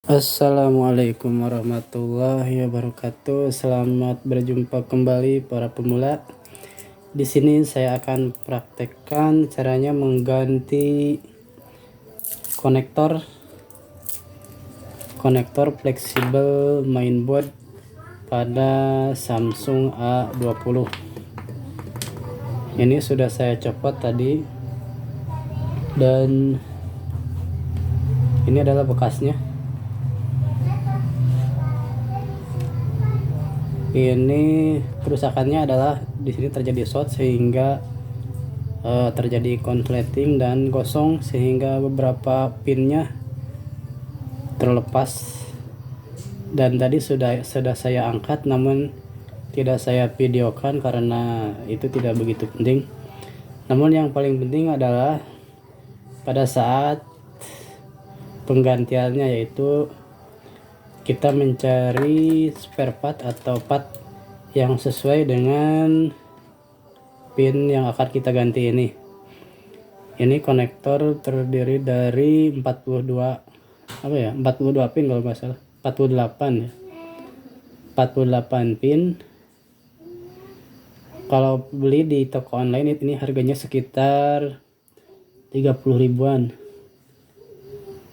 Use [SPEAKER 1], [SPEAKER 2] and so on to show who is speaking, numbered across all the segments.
[SPEAKER 1] Assalamualaikum warahmatullahi wabarakatuh. Selamat berjumpa kembali para pemula. Di sini saya akan praktekkan caranya mengganti konektor fleksibel mainboard pada Samsung A20. Ini sudah saya copot tadi dan ini adalah bekasnya. Ini kerusakannya adalah di sini terjadi short sehingga terjadi konsleting dan gosong sehingga beberapa pinnya terlepas. Dan tadi sudah saya angkat namun tidak saya videokan karena itu tidak begitu penting. Namun yang paling penting adalah pada saat penggantiannya, yaitu kita mencari spare part atau part yang sesuai dengan pin yang akan kita ganti ini. Ini konektor terdiri dari 42 pin kalau nggak salah, 48 ya. 48 pin. Kalau beli di toko online ini harganya sekitar 30 ribuan.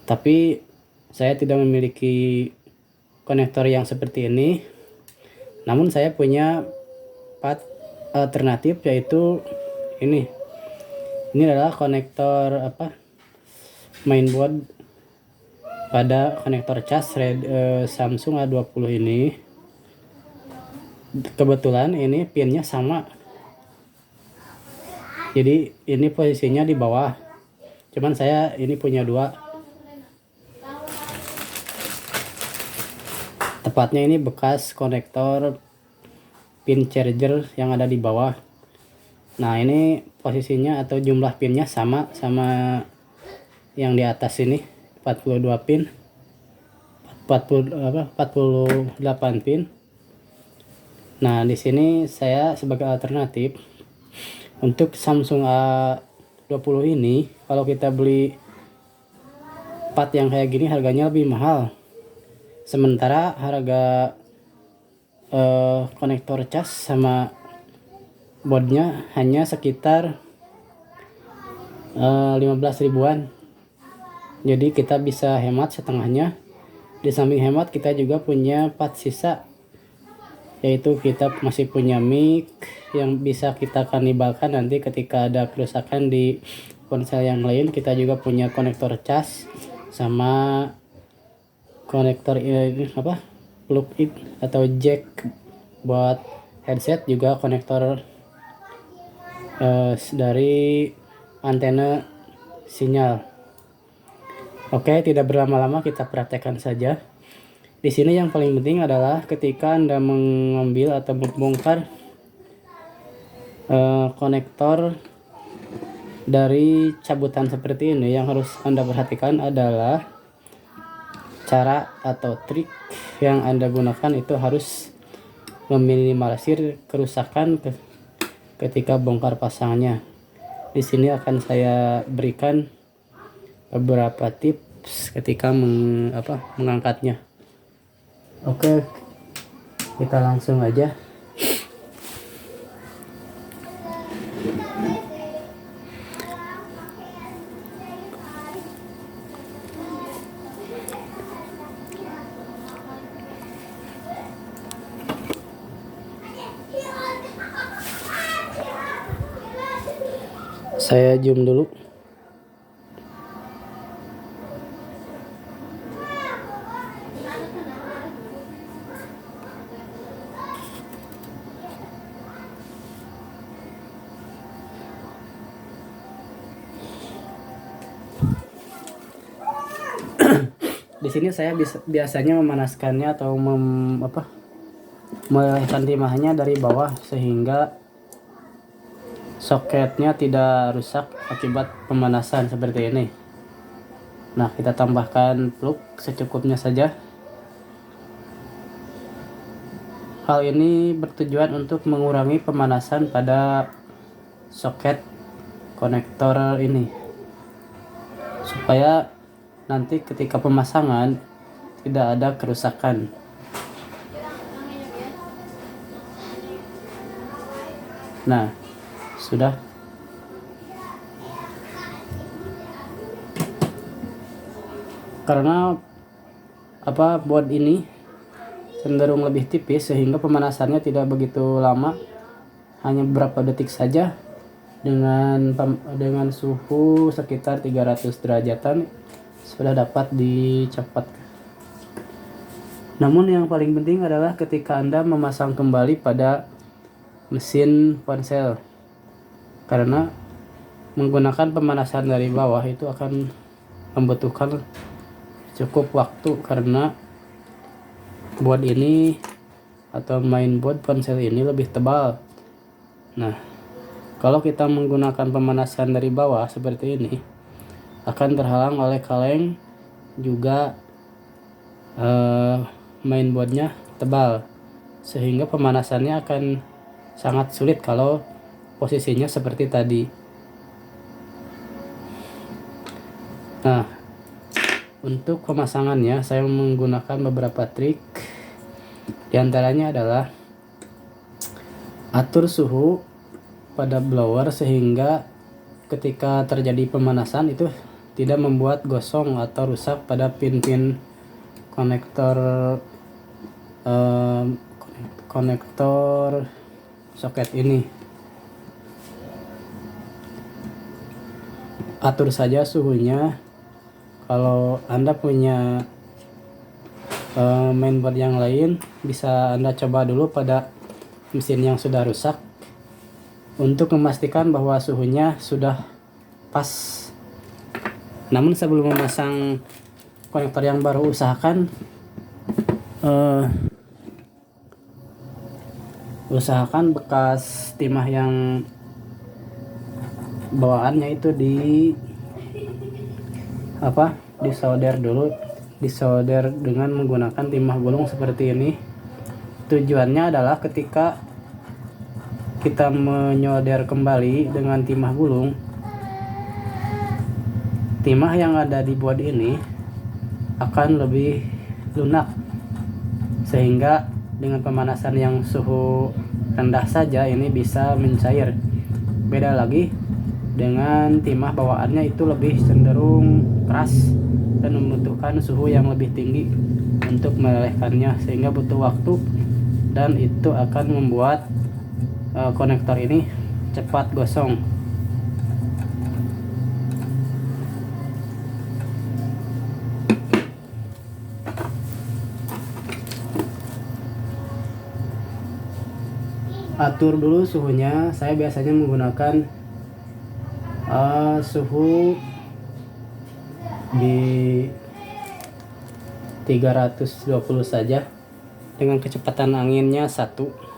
[SPEAKER 1] Tapi saya tidak memiliki konektor yang seperti ini, namun saya punya part alternatif, yaitu ini adalah konektor mainboard pada konektor cas Samsung A20 ini. Kebetulan ini pinnya sama, jadi ini posisinya di bawah, cuman saya ini punya dua. Tepatnya ini bekas konektor pin charger yang ada di bawah. Nah, ini posisinya atau jumlah pinnya sama yang di atas ini, 42 pin. 48 pin. Nah, di sini saya sebagai alternatif untuk Samsung A20 ini, kalau kita beli part yang kayak gini harganya lebih mahal. Sementara harga konektor cas sama boardnya hanya sekitar 15 ribuan. Jadi kita bisa hemat setengahnya. Di samping hemat, kita juga punya part sisa, yaitu kita masih punya mic yang bisa kita kanibalkan nanti ketika ada kerusakan di ponsel yang lain. Kita juga punya konektor cas sama konektor plug in atau jack buat headset, juga konektor dari antena sinyal. Oke, tidak berlama-lama kita praktekkan saja. Di sini yang paling penting adalah ketika Anda mengambil atau membongkar konektor dari cabutan seperti ini, yang harus Anda perhatikan adalah cara atau trik yang Anda gunakan itu harus meminimalisir kerusakan ketika bongkar pasangnya. Di sini akan saya berikan beberapa tips ketika mengangkatnya. Oke, kita langsung aja. Saya zoom dulu. Di sini saya biasanya memanaskannya atau melelehkan timahnya dari bawah sehingga soketnya tidak rusak akibat pemanasan seperti ini. Nah, kita tambahkan plug secukupnya saja. Hal ini bertujuan untuk mengurangi pemanasan pada soket konektor ini, supaya nanti ketika pemasangan tidak ada kerusakan. Nah, sudah. Karena board ini cenderung lebih tipis sehingga pemanasannya tidak begitu lama, hanya beberapa detik saja dengan suhu sekitar 300 derajatan sudah dapat dicopot. Namun yang paling penting adalah ketika Anda memasang kembali pada mesin ponsel, karena menggunakan pemanasan dari bawah itu akan membutuhkan cukup waktu, karena board ini atau mainboard ponsel ini lebih tebal. Nah, kalau kita menggunakan pemanasan dari bawah seperti ini akan terhalang oleh kaleng, juga mainboardnya tebal sehingga pemanasannya akan sangat sulit kalau posisinya seperti tadi. Nah, untuk pemasangannya saya menggunakan beberapa trik. Di antaranya adalah atur suhu pada blower sehingga ketika terjadi pemanasan itu tidak membuat gosong atau rusak pada pin-pin konektor soket ini. Atur saja suhunya. Kalau Anda punya mainboard yang lain, bisa Anda coba dulu pada mesin yang sudah rusak untuk memastikan bahwa suhunya sudah pas. Namun sebelum memasang konektor yang baru, usahakan bekas timah yang bawaannya itu disolder dulu, disolder dengan menggunakan timah gulung seperti ini. Tujuannya adalah ketika kita menyolder kembali dengan timah gulung, timah yang ada di board ini akan lebih lunak, sehingga dengan pemanasan yang suhu rendah saja ini bisa mencair. Beda lagi dengan timah bawaannya, itu lebih cenderung keras dan membutuhkan suhu yang lebih tinggi untuk melelehkannya, sehingga butuh waktu dan itu akan membuat konektor ini cepat gosong. Atur dulu suhunya. Saya biasanya menggunakan suhu di 320 saja dengan kecepatan anginnya 1.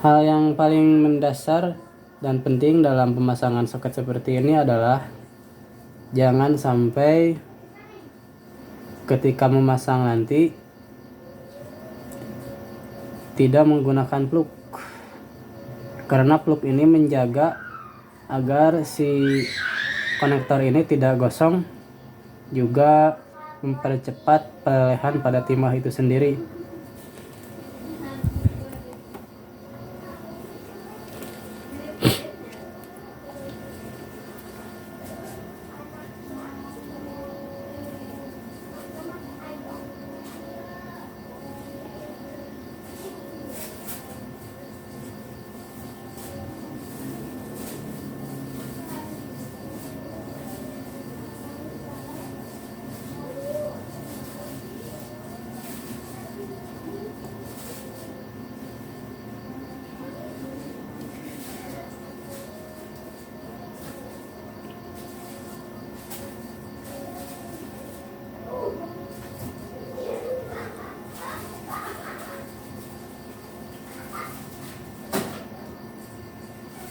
[SPEAKER 1] Hal yang paling mendasar dan penting dalam pemasangan soket seperti ini adalah jangan sampai ketika memasang nanti tidak menggunakan plug, karena plug ini menjaga agar si konektor ini tidak gosong, juga mempercepat pelelehan pada timah itu sendiri.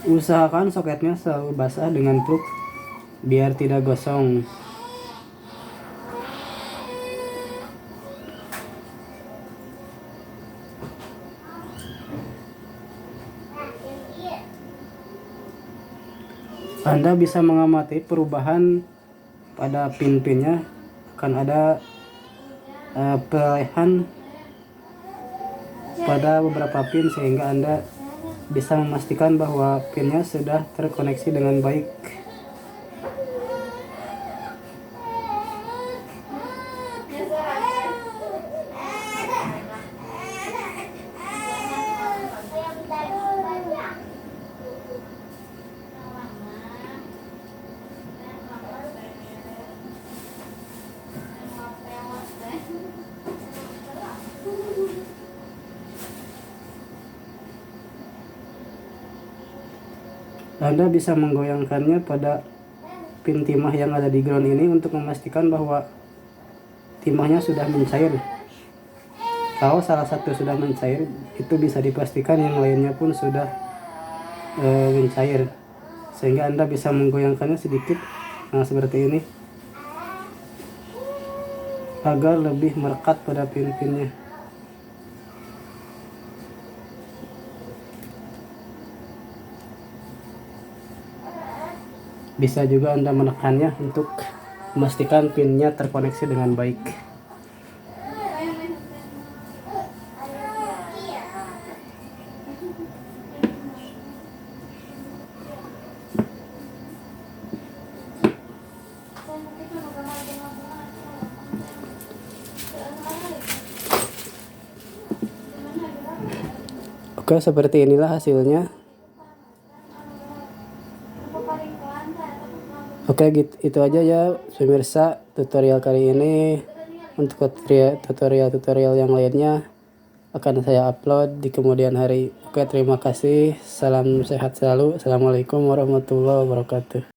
[SPEAKER 1] Usahakan soketnya selalu basah dengan plug biar tidak gosong. Anda bisa mengamati perubahan pada pin-pinnya, akan ada perolehan pada beberapa pin sehingga Anda bisa memastikan bahwa pinnya sudah terkoneksi dengan baik. Anda bisa menggoyangkannya pada pin timah yang ada di ground ini untuk memastikan bahwa timahnya sudah mencair. Kalau salah satu sudah mencair, itu bisa dipastikan yang lainnya pun sudah mencair, sehingga Anda bisa menggoyangkannya sedikit, nah seperti ini, agar lebih merekat pada pin-pinnya. Bisa juga Anda menekannya untuk memastikan pinnya terkoneksi dengan baik. Oke, seperti inilah hasilnya. Oke, gitu, itu aja ya pemirsa tutorial kali ini. Untuk tutorial yang lainnya akan saya upload di kemudian hari. Oke, terima kasih. Salam sehat selalu. Assalamualaikum warahmatullahi wabarakatuh.